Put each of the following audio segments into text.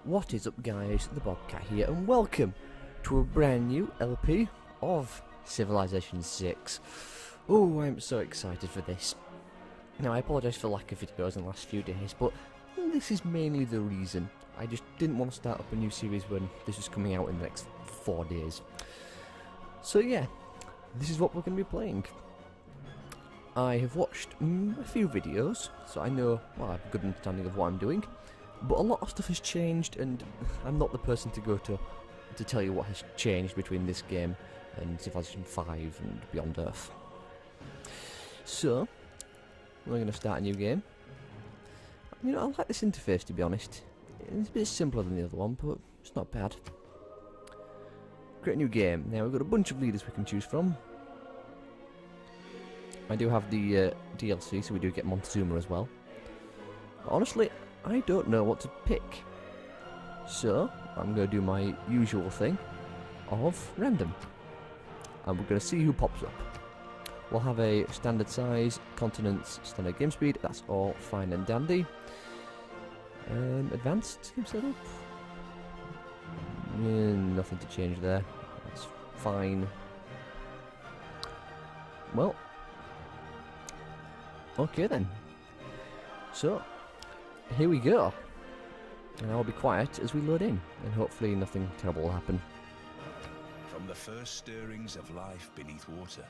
What is up, guys? The Bobcat here, and welcome to a brand new LP of Civilization 6. Oh, I'm so excited for this. Now, I apologise for lack of videos in the last few days, but this is mainly the reason. I just didn't want to start up a new series when this was coming out in the next 4 days. So yeah, this is what we're going to be playing. I have watched a few videos, so I know, well, I have a good understanding of what I'm doing. But a lot of stuff has changed, and I'm not the person to go to tell you what has changed between this game and Civilization 5 and Beyond Earth. So, we're going to start a new game. You know, I like this interface, to be honest. It's a bit simpler than the other one, but it's not bad. Create a new game. Now, we've got a bunch of leaders we can choose from. I do have the DLC, so we do get Montezuma as well. But honestly, I don't know what to pick. So, I'm going to do my usual thing of random. And we're going to see who pops up. We'll have a standard size, continents, standard game speed. That's all fine and dandy. Advanced game setup. Nothing to change there. That's fine. Well. Okay then. So, here we go. And I'll be quiet as we load in, and hopefully nothing terrible will happen. From the first stirrings of life beneath water,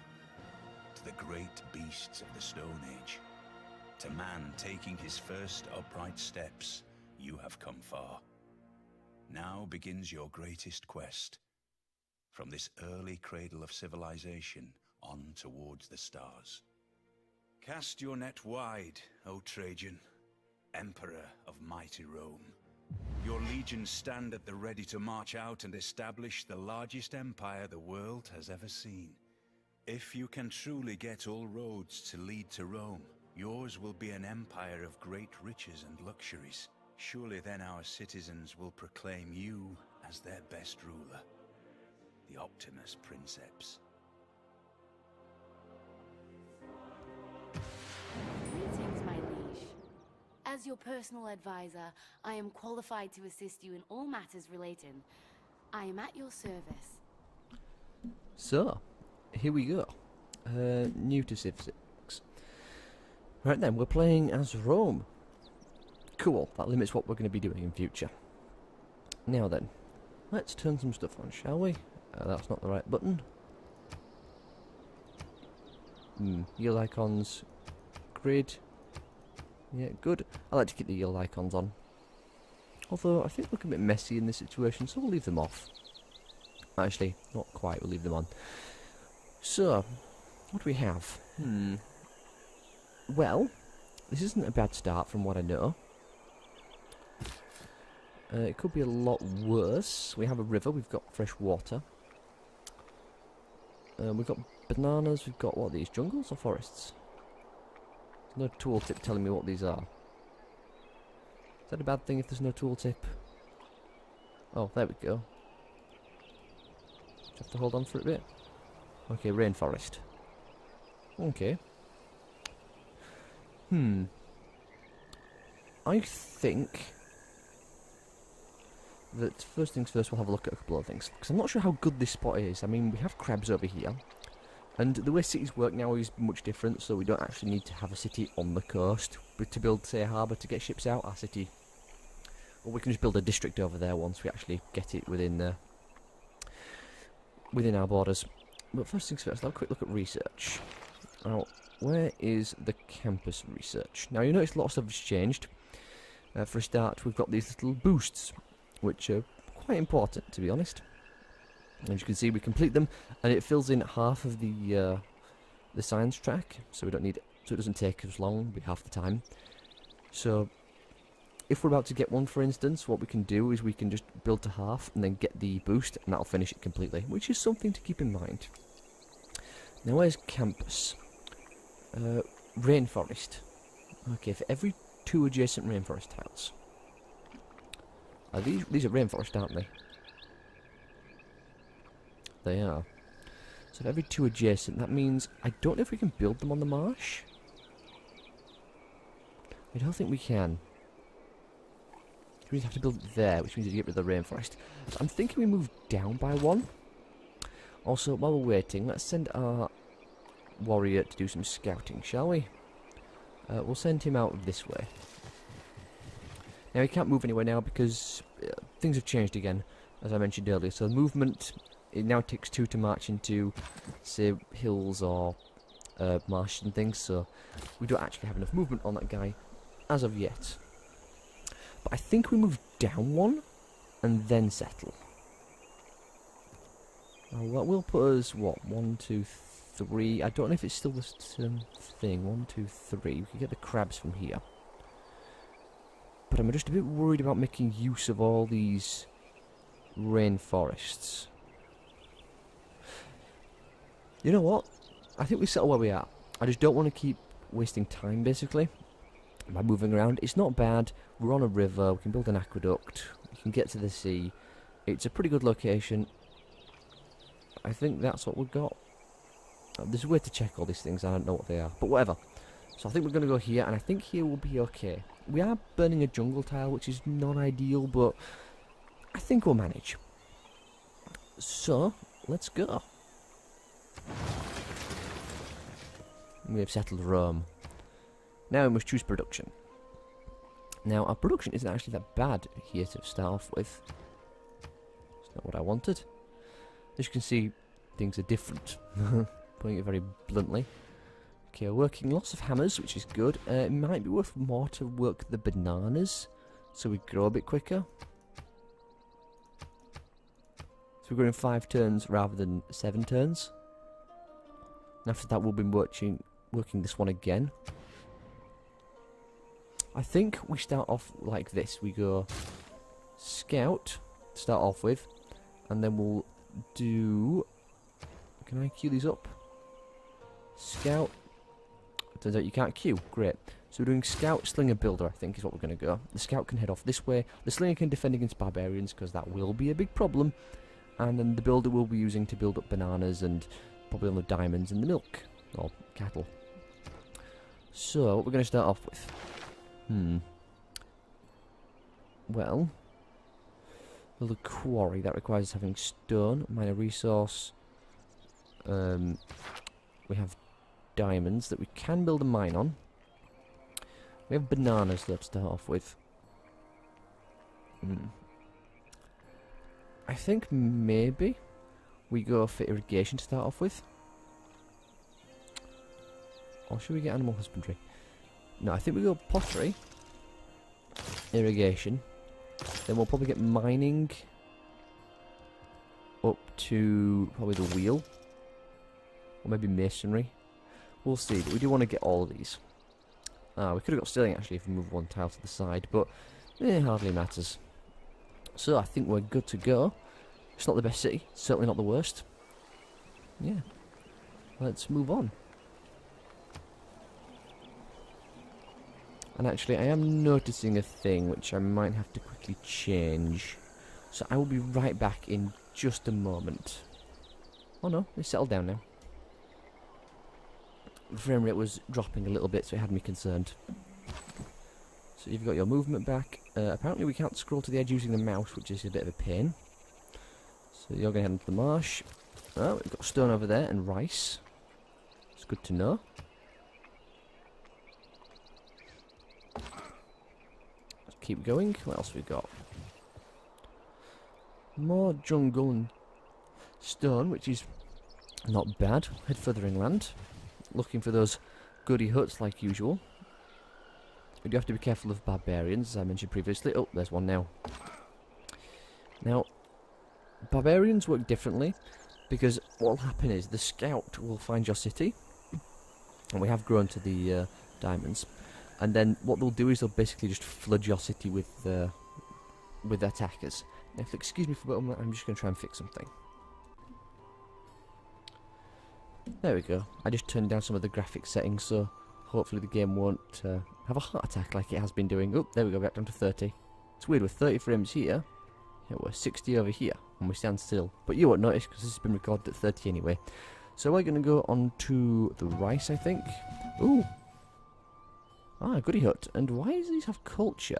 to the great beasts of the Stone Age, to man taking his first upright steps, you have come far. Now begins your greatest quest. From this early cradle of civilization on towards the stars. Cast your net wide, O Trajan, Emperor of mighty Rome. Your legions stand at the ready to march out and establish the largest empire the world has ever seen. If you can truly get all roads to lead to Rome, yours will be an empire of great riches and luxuries. Surely then our citizens will proclaim you as their best ruler, the Optimus Princeps. Greetings, my liege. As your personal advisor, I am qualified to assist you in all matters relating. I am at your service. So, here we go. New to Civ 6. Right then, we're playing as Rome. Cool, that limits what we're going to be doing in future. Now then, let's turn some stuff on, shall we? That's not the right button. Yellow icons. Grid. Yeah, good. I like to keep the yellow icons on. Although, I think they look a bit messy in this situation, so we'll leave them off. Actually, not quite, we'll leave them on. So, what do we have? Well, this isn't a bad start from what I know. It could be a lot worse. We have a river, we've got fresh water. We've got bananas, we've got, what are these, jungles or forests? There's no tooltip telling me what these are. Is that a bad thing if there's no tooltip? Oh, there we go. Just have to hold on for a bit. Okay, rainforest. Okay. I think that first things first, we'll have a look at a couple of things. Because I'm not sure how good this spot is. I mean, we have crabs over here. And the way cities work now is much different, so we don't actually need to have a city on the coast. But to build, say, a harbour to get ships out, our city... Or we can just build a district over there once we actually get it within our borders. But first things first, let's have a quick look at research. Now, where is the campus research? Now, you notice a lot of stuff has changed. For a start, we've got these little boosts, which are quite important, to be honest. As you can see, we complete them, and it fills in half of the science track, so we don't need, so it doesn't take as long, be half the time. So, if we're about to get one, for instance, what we can do is we can just build to half and then get the boost, and that'll finish it completely, which is something to keep in mind. Now, where's campus? Rainforest. Okay, for every 2 adjacent rainforest tiles. These are rainforest, aren't they? They are. So for every 2 adjacent, that means I don't know if we can build them on the marsh. I don't think we can. means I have to build it there, which means you get rid of the rainforest. So I'm thinking we move down by one. Also, while we're waiting, let's send our warrior to do some scouting, shall we? We'll send him out this way. Now, he can't move anywhere now because things have changed again, as I mentioned earlier. So the movement, it now takes 2 to march into, say, hills or marshes and things. So we don't actually have enough movement on that guy as of yet. But I think we move down one and then settle. Now, that will put us, what, 1, 2, 3. I don't know if it's still the same thing. 1, 2, 3. We can get the crabs from here. But I'm just a bit worried about making use of all these rainforests. You know what? I think we settle where we are. I just don't want to keep wasting time, basically, by moving around. It's not bad. We're on a river. We can build an aqueduct. We can get to the sea. It's a pretty good location. I think that's what we've got. There's a way to check all these things. I don't know what they are, but whatever. So I think we're going to go here, and I think here will be okay. We are burning a jungle tile, which is not ideal, but I think we'll manage. So, let's go. We have settled Rome. Now we must choose production. Now, our production isn't actually that bad here to start off with. It's not what I wanted. As you can see, things are different. Putting it very bluntly. Okay, we're working lots of hammers, which is good. It might be worth more to work the bananas, so we grow a bit quicker. So we're going 5 turns rather than 7 turns. And after that, we'll be working this one again. I think we start off like this. We go scout to start off with, and then we'll do... Can I queue these up? Scout. Turns out you can't queue. Great. So we're doing scout, slinger, builder, I think is what we're going to go. The scout can head off this way. The slinger can defend against barbarians, because that will be a big problem. And then the builder will be using to build up bananas and probably on the diamonds and the milk. Or cattle. So, what we're going to start off with. Well, build a quarry. That requires having stone, minor resource. We have diamonds that we can build a mine on. We have bananas though to start off with. I think maybe we go for irrigation to start off with. Or should we get animal husbandry? No, I think we go pottery, irrigation, then we'll probably get mining up to probably the wheel, or maybe masonry. We'll see, but we do want to get all of these. We could have got sterling actually if we move one tile to the side, but it hardly matters. So I think we're good to go. It's not the best city, certainly not the worst. Yeah, let's move on. And actually, I am noticing a thing which I might have to quickly change. So I will be right back in just a moment. Oh no, it's settled down now. The frame rate was dropping a little bit, so it had me concerned. So you've got your movement back. Apparently we can't scroll to the edge using the mouse, which is a bit of a pain. So you're going to head into the marsh. Oh, we've got stone over there and rice. It's good to know. Let's keep going. What else we got? More jungle and stone, which is not bad. Head further inland. Looking for those goody huts like usual. We do have to be careful of barbarians, as I mentioned previously. Oh, there's one now. Now, barbarians work differently, because what will happen is the scout will find your city, and we have grown to the diamonds, and then what they'll do is they'll basically just flood your city with attackers. Now, if you'll excuse me for a moment, I'm just going to try and fix something. There we go. I just turned down some of the graphics settings, so hopefully the game won't have a heart attack like it has been doing. Oh, there we go, back down to 30. It's weird, with 30 frames here, yeah, we're 60 over here, and we stand still. But you won't notice, because this has been recorded at 30 anyway. So we're going to go on to the rice, I think. Ooh. Ah, goody hut. And why does these have culture?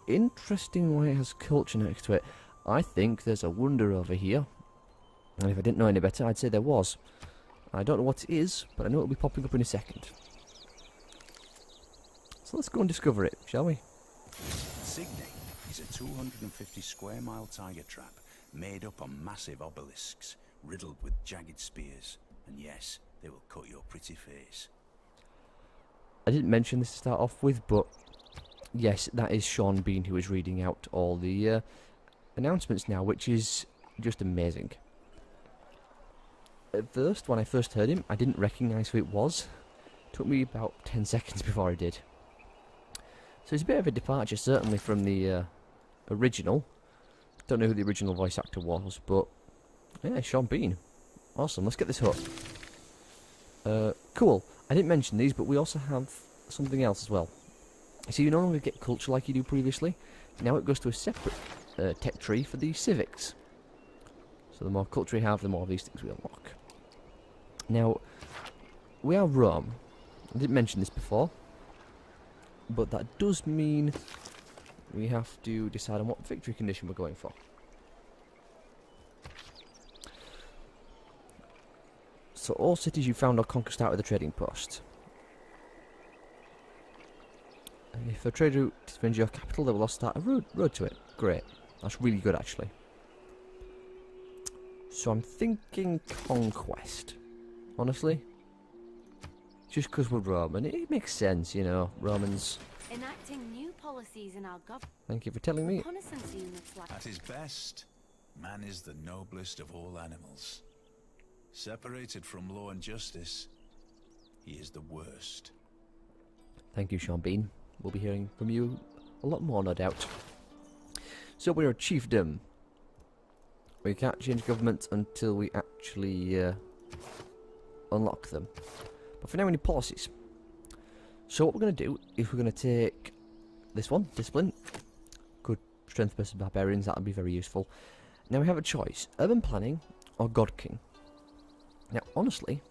interesting why it has culture next to it. I think there's a wonder over here. And if I didn't know any better, I'd say there was. I don't know what it is, but I know it'll be popping up in a second. So let's go and discover it, shall we? Signy is a 250 square mile tiger trap made up on massive obelisks, riddled with jagged spears. And yes, they will cut your pretty face. I didn't mention this to start off with, but yes, that is Sean Bean who is reading out all the announcements now, which is just amazing. At first, when I first heard him, I didn't recognise who it was. It took me about 10 seconds before I did. So it's a bit of a departure, certainly, from the original. Don't know who the original voice actor was, but yeah, Sean Bean. Awesome, let's get this hook. Cool. I didn't mention these, but we also have something else as well. So you no longer get culture like you do previously. Now it goes to a separate tech tree for the civics. So the more culture we have, the more of these things we unlock. Now, we are Rome. I didn't mention this before, but that does mean we have to decide on what victory condition we're going for. So all cities you found or conquered start with a trading post. And if a trade route defends your capital, they will also start a road to it. Great. That's really good, actually. So I'm thinking conquest. Honestly. Just because we're Roman. It makes sense, you know. Romans. Enacting new policies in our government. Thank you for telling me. Reconnaissance units like At his best, man is the noblest of all animals. Separated from law and justice, he is the worst. Thank you, Sean Bean. We'll be hearing from you a lot more, no doubt. So we're a chiefdom. We can't change government until we actually unlock them. But for now we need policies. So what we're going to do is we're going to take this one, discipline. Good strength versus barbarians, that would be very useful. Now we have a choice, urban planning or God King. Now honestly,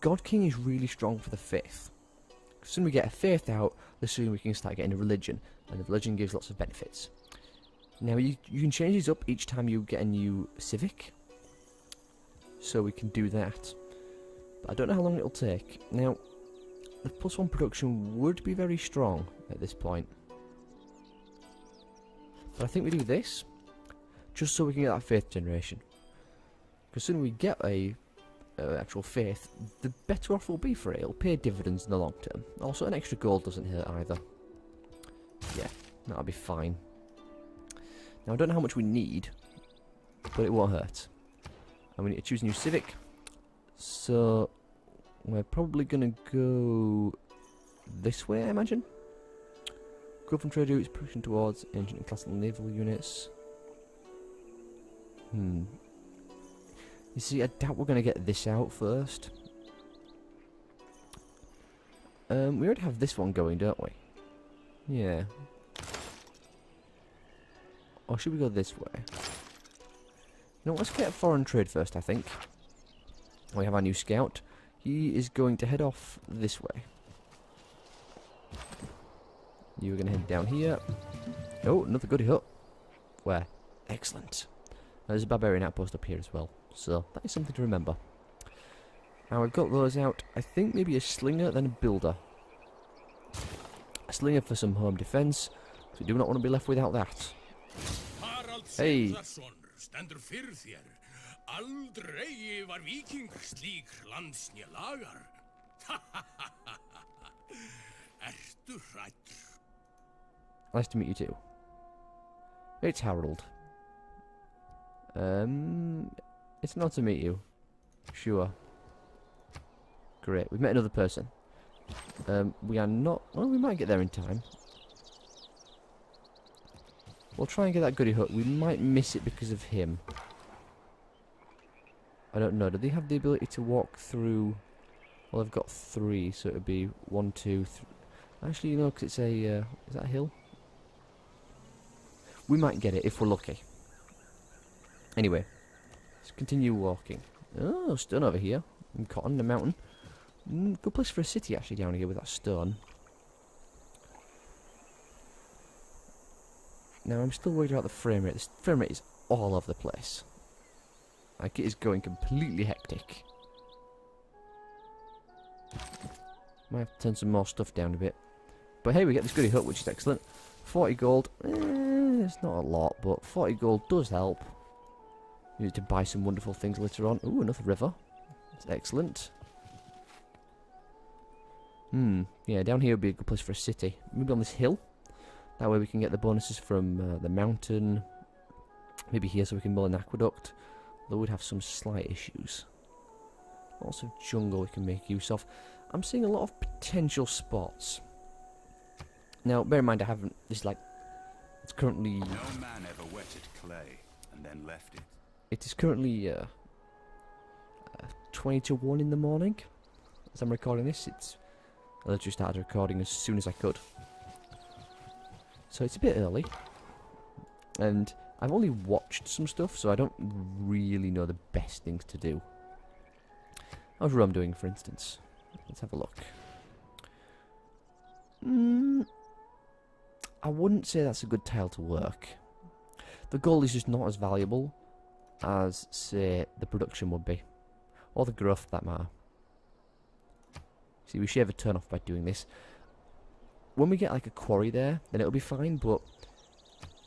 God King is really strong for the faith. The sooner we get a faith out, the sooner we can start getting a religion. And the religion gives lots of benefits. Now you can change these up each time you get a new civic. So we can do that. But I don't know how long it'll take. Now, the +1 production would be very strong at this point. But I think we do this, just so we can get that faith generation. Because sooner we get a actual faith, the better off we'll be for it. It'll pay dividends in the long term. Also, an extra gold doesn't hurt either. Yeah, that'll be fine. Now, I don't know how much we need, but it won't hurt. And we need to choose a new civic. So, we're probably going to go this way, I imagine. Go from trade routes, pushing towards ancient and classical naval units. You see, I doubt we're going to get this out first. We already have this one going, don't we? Yeah. Or should we go this way? No, let's get foreign trade first, I think. We have our new scout. He is going to head off this way. You're going to head down here. Oh, another goody hut. Where? Excellent. There's a barbarian outpost up here as well. So, that is something to remember. Now, we've got those out. I think maybe a slinger, then a builder. A slinger for some home defence. We do not want to be left without that. Hey! Aldrei var víking slík lands né lagar. Ertu hræddur? Nice to meet you too. It's Harold. It's not to meet you. Sure. Great, we've met another person. We are not... Well, we might get there in time. We'll try and get that goody hut. We might miss it because of him. I don't know. Do they have the ability to walk through... Well, I've got 3, so it would be 1, 2, 3... Actually, you know, because it's a... is that a hill? We might get it if we're lucky. Anyway, let's continue walking. Oh, stone over here. And cotton, the mountain. Good place for a city, actually, down here with that stone. Now, I'm still worried about the frame rate. The frame rate is all over the place. Like, it is going completely hectic. Might have to turn some more stuff down a bit. But hey, we get this goody hut, which is excellent. 40 gold. It's not a lot, but 40 gold does help. You need to buy some wonderful things later on. Ooh, another river. That's excellent. Yeah, down here would be a good place for a city. Maybe on this hill. That way we can get the bonuses from the mountain. Maybe here so we can build an aqueduct. Though we'd have some slight issues. Lots of jungle we can make use of. I'm seeing a lot of potential spots. Now, bear in mind I haven't... This is like... It's currently... No man ever wetted clay and then left it. It is currently 20 to 1 in the morning. As I'm recording this, I literally started recording as soon as I could. So it's a bit early. And I've only watched some stuff, so I don't really know the best things to do. How's Rome doing, for instance? Let's have a look. I wouldn't say that's a good tile to work. The gold is just not as valuable as, say, the production would be. Or the growth, for that matter. See, we should have a turn off by doing this. When we get like a quarry there, then it'll be fine, but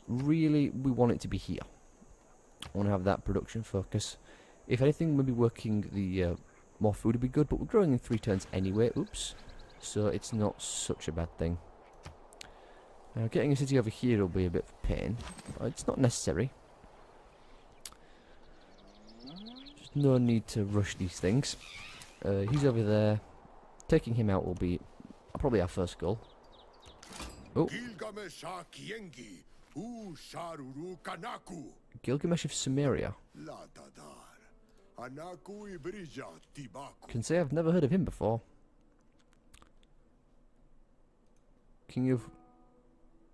really, we want it to be here. I want to have that production focus. If anything, maybe working the more food would be good, but we're growing in 3 turns anyway. Oops. So it's not such a bad thing. Now, getting a city over here will be a bit of a pain. But it's not necessary. There's no need to rush these things. He's over there. Taking him out will be probably our first goal. Oh. Gilgamesh of Sumeria. Can say I've never heard of him before. King of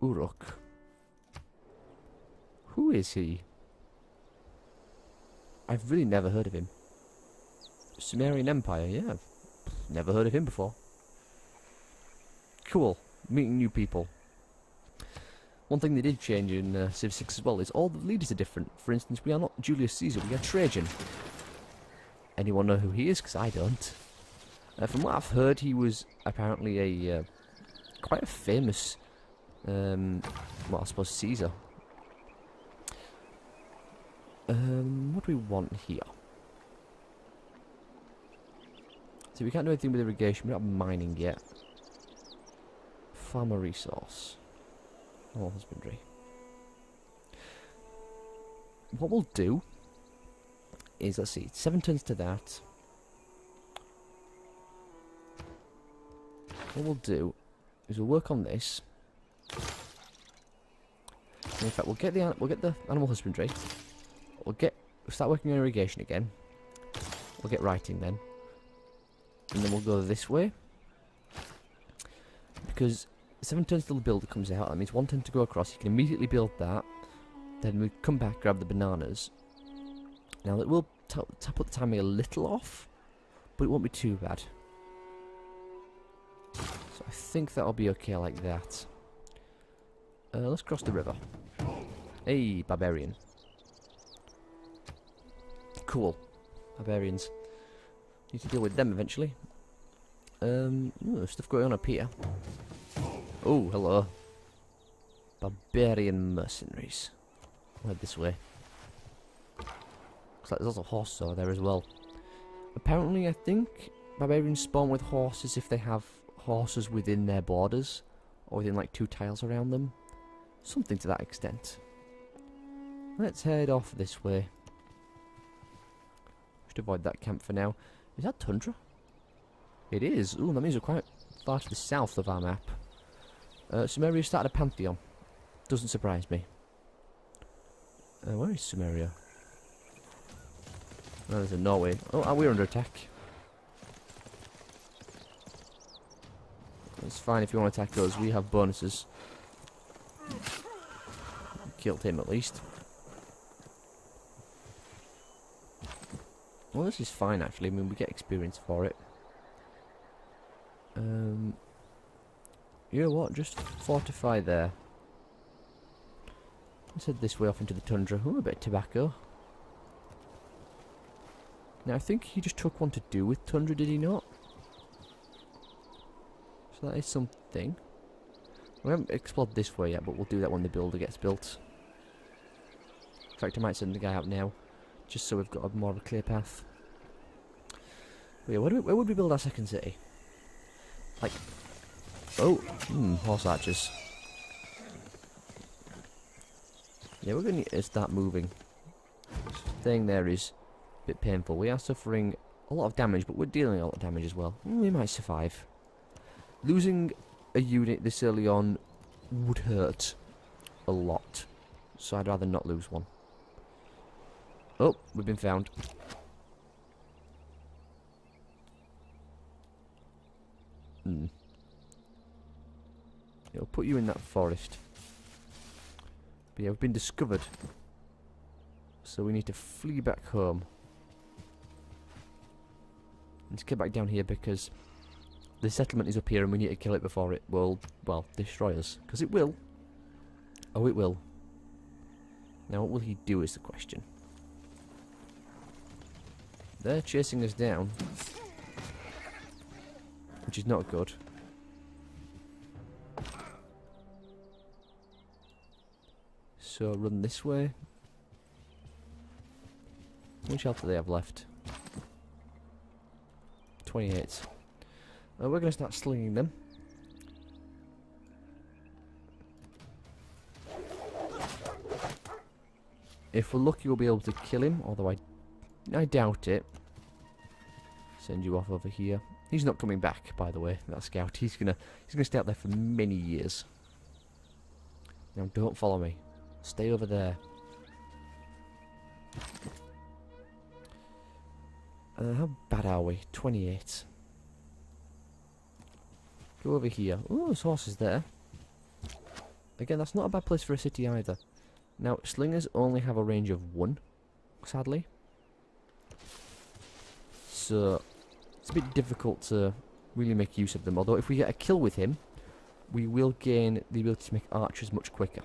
Uruk. Who is he? I've really never heard of him. Sumerian Empire, yeah. I've never heard of him before. Cool. Meeting new people. One thing they did change in Civ 6 as well is all the leaders are different. For instance, we are not Julius Caesar, we are Trajan. Anyone know who he is? Because I don't. From what I've heard, he was apparently a quite a famous, well, I suppose Caesar. What do we want here? So we can't do anything with irrigation. We're not mining yet. Farmer resource. Oh, husbandry. What we'll do is, let's see, 7 turns to that. What we'll do is we'll work on this. And in fact, we'll get the animal husbandry. We'll start working on irrigation again. We'll get writing then, and then we'll go this way. Because 7 turns till the builder comes out, that means 1 turn to go across. You can immediately build that. Then we come back, grab the bananas. Now it will put the timing a little off, but it won't be too bad. So I think that'll be okay like that. Let's cross the river. Hey, barbarian. Cool. Barbarians. Need to deal with them eventually. Ooh, stuff going on up here. Oh, hello. Barbarian mercenaries. We'll head this way. Looks like there's also horses over there as well. Apparently, I think barbarians spawn with horses if they have horses within their borders, or within like 2 tiles around them. Something to that extent. Let's head off this way. Should avoid that camp for now. Is that tundra? It is. Ooh, that means we're quite far to the south of our map. Sumeria started a pantheon. Doesn't surprise me. Where is Sumeria? Oh, there's a Norway. Oh, we're under attack. It's fine if you want to attack us. We have bonuses. Killed him at least. Well, this is fine actually. I mean, we get experience for it. You know what? Just fortify there. Let's head this way off into the tundra. Oh, a bit of tobacco. Now, I think he just took one to do with tundra, did he not? So that is something. We haven't explored this way yet, but we'll do that when the builder gets built. In fact, I might send the guy out now, just so we've got a more of a clear path. But yeah, where would we build our second city? Like, horse archers. Yeah, we're going to start moving. Staying there is a bit painful. We are suffering a lot of damage, but we're dealing a lot of damage as well. We might survive. Losing a unit this early on would hurt a lot. So I'd rather not lose one. Oh, we've been found. It'll put you in that forest. But yeah, we've been discovered. So we need to flee back home. Let's get back down here because the settlement is up here and we need to kill it before it will, well, destroy us. Because it will. Oh, it will. Now, what will he do is the question. They're chasing us down. Which is not good. So, run this way. How much health do they have left? 28. We're going to start slinging them. If we're lucky, we'll be able to kill him. Although I doubt it. Send you off over here. He's not coming back, by the way. That scout. He's gonna stay out there for many years. Now, don't follow me. Stay over there. How bad are we? 28. Go over here. Oh, there's horses there. Again, that's not a bad place for a city either. Now, slingers only have a range of 1, sadly. So, it's a bit difficult to really make use of them. Although, if we get a kill with him, we will gain the ability to make archers much quicker.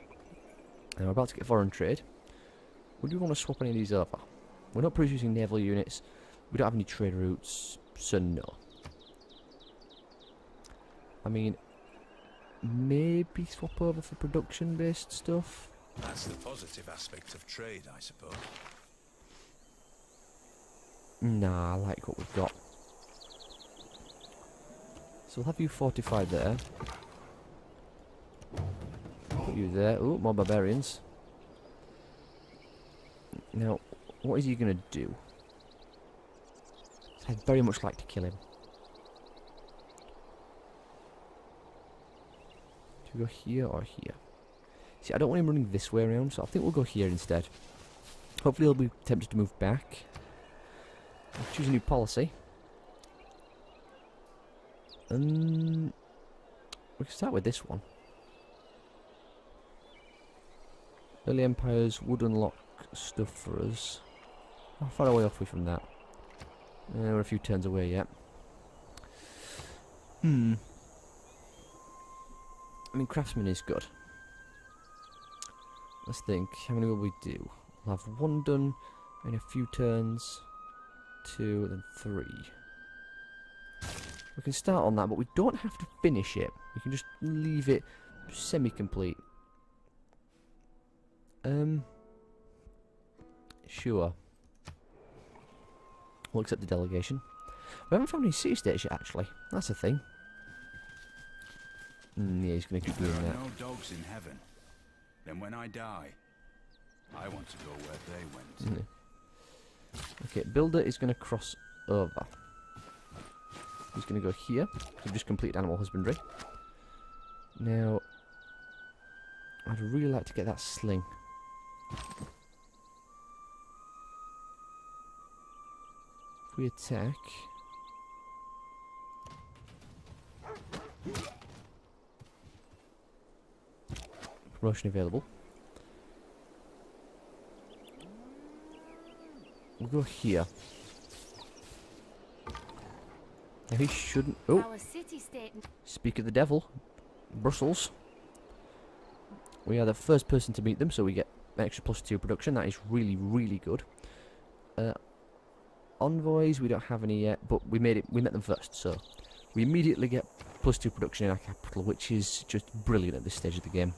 Now, we're about to get foreign trade. Would we want to swap any of these over? We're not producing naval units. We don't have any trade routes, so no. I mean, maybe swap over for production-based stuff. That's the positive aspect of trade, I suppose. Nah, I like what we've got. So we'll have you fortified there. Put you there. Oh, more barbarians. Now, what is he going to do? I'd very much like to kill him. Do we go here or here? See, I don't want him running this way around, so I think we'll go here instead. Hopefully he'll be tempted to move back. I'll choose a new policy. We can start with this one. Early empires would unlock stuff for us. How far away are we from that? We're a few turns away yet. I mean, craftsman is good. Let's think. How many will we do? We'll have 1 done in a few turns. 2, then 3. We can start on that, but we don't have to finish it. We can just leave it semi-complete. Sure. We'll accept the delegation. We haven't found any city-states yet, actually. That's a thing. Yeah, he's going to keep doing that. There are no dogs in heaven. Then when I die, I want to go where they went. Okay, builder is going to cross over. He's going to go here. We've just completed animal husbandry. Now, I'd really like to get that sling. If we attack... Promotion available. We'll go here. Now he shouldn't... Oh! Our city-state. Speak of the devil. Brussels. We are the first person to meet them, so we get extra +2 production. That is really, really good. Envoys, we don't have any yet, but we met them first, so we immediately get +2 production in our capital, which is just brilliant at this stage of the game.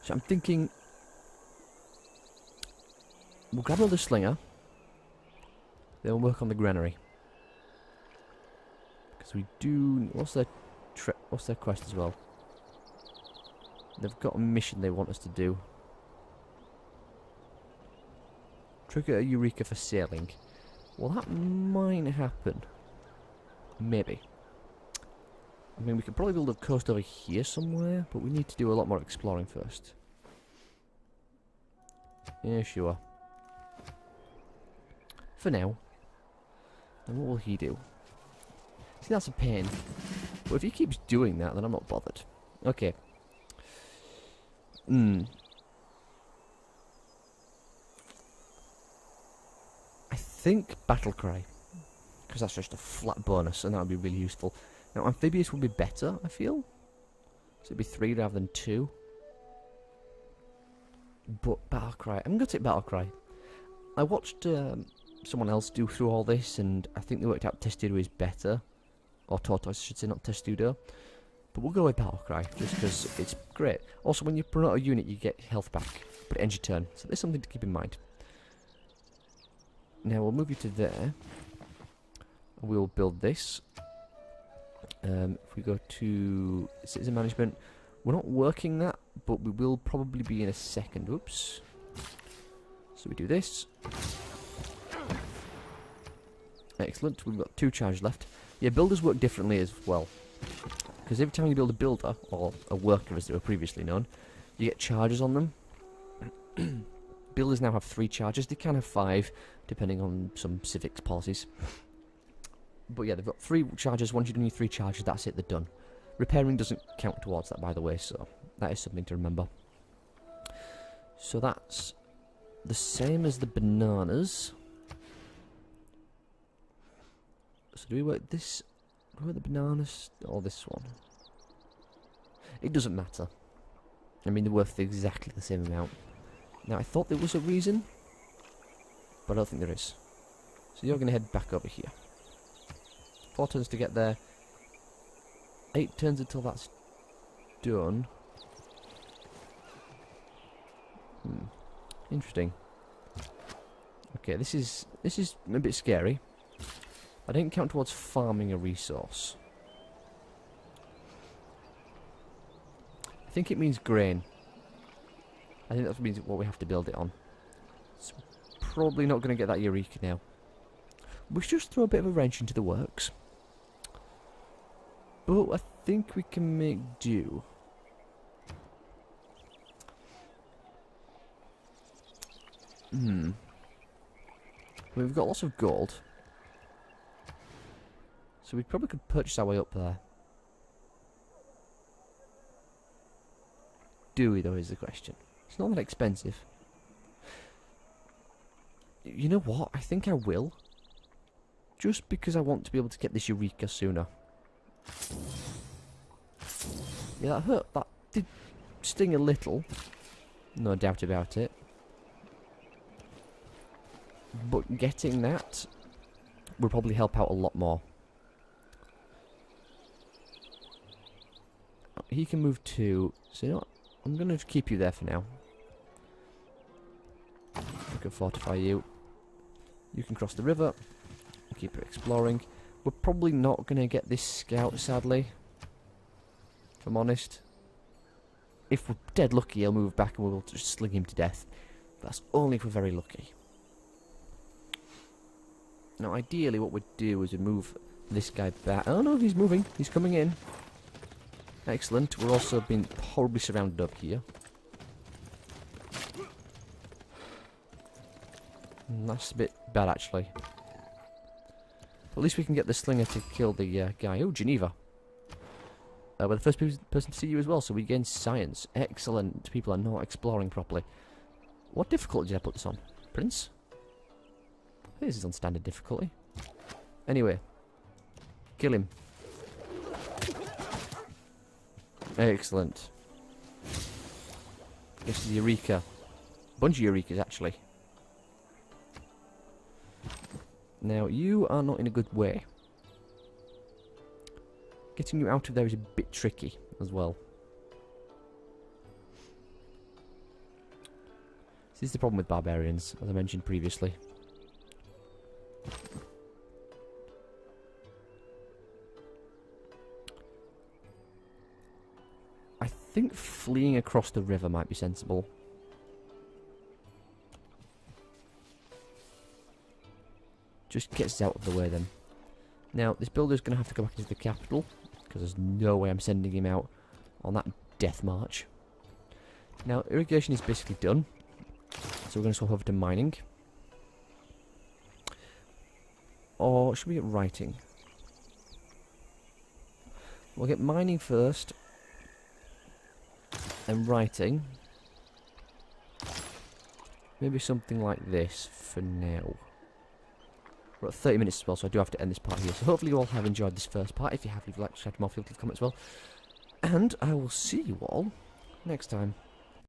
So I'm thinking we'll grab another slinger, then we'll work on the granary. Because we do... What's their quest as well? They've got a mission they want us to do. Trigger a Eureka for sailing. Well, that might happen. Maybe. I mean, we could probably build a coast over here somewhere, but we need to do a lot more exploring first. Yeah, sure. For now. And what will he do? See, that's a pain. But if he keeps doing that, then I'm not bothered. Okay. I think battle cry, because that's just a flat bonus, and that would be really useful. Now, amphibious would be better, I feel. So it'd be 3 rather than 2. But battle cry, I'm gonna take battle cry. I watched someone else do through all this, and I think they worked out Testudo is better, or Tortoise, I should say, not Testudo. But we'll go with battle cry, just because it's great. Also, when you promote a unit, you get health back, but it ends your turn, so there's something to keep in mind. Now we'll move you to there. We'll build this. If we go to citizen management, we're not working that, but we will probably be in a second. Oops. So we do this. Excellent. We've got 2 charges left. Yeah, builders work differently as well. Because every time you build a builder, or a worker as they were previously known, you get charges on them. Builders now have 3 charges. They can have 5, depending on some civics policies. But yeah, they've got 3 charges. Once you've done your 3 charges, that's it, they're done. Repairing doesn't count towards that, by the way, so that is something to remember. So that's the same as the bananas. So do we work this... Do we work the bananas or this one? It doesn't matter. I mean, they're worth exactly the same amount. Now, I thought there was a reason, but I don't think there is. So you're going to head back over here. 4 turns to get there. 8 turns until that's done. Interesting. Okay, this is a bit scary. I didn't count towards farming a resource. I think it means grain. I think that means what we have to build it on. So probably not going to get that Eureka now. We should just throw a bit of a wrench into the works. But I think we can make do. We've got lots of gold. So we probably could purchase our way up there. Do we, though, is the question. It's not that expensive. You know what? I think I will. Just because I want to be able to get this Eureka sooner. Yeah, that hurt. That did sting a little. No doubt about it. But getting that will probably help out a lot more. He can move too. So you know what? I'm going to keep you there for now. I can fortify you. You can cross the river. Keep exploring. We're probably not going to get this scout, sadly. If I'm honest. If we're dead lucky, he'll move back and we'll just sling him to death. But that's only if we're very lucky. Now, ideally, what we'd do is we'd move this guy back. Oh no, he's moving. He's coming in. Excellent. We're also being horribly surrounded up here. That's a bit bad, actually. At least we can get the slinger to kill the guy. Oh, Geneva. We're the first person to see you as well, so we gain science. Excellent. People are not exploring properly. What difficulty did I put this on? Prince? This is on standard difficulty. Anyway. Kill him. Excellent. This is Eureka. Bunch of Eurekas, actually. Now, you are not in a good way. Getting you out of there is a bit tricky as well. This is the problem with barbarians, as I mentioned previously. I think fleeing across the river might be sensible. Just gets us out of the way then. Now, this builder's going to have to go back into the capital, because there's no way I'm sending him out on that death march. Now, irrigation is basically done, so we're going to swap over to mining. Or should we get writing? We'll get mining first, and writing. Maybe something like this for now. We're at 30 minutes as well, so I do have to end this part here. So hopefully you all have enjoyed this first part. If you have, leave a like, subscribe, more, feel free to comment as well. And I will see you all next time.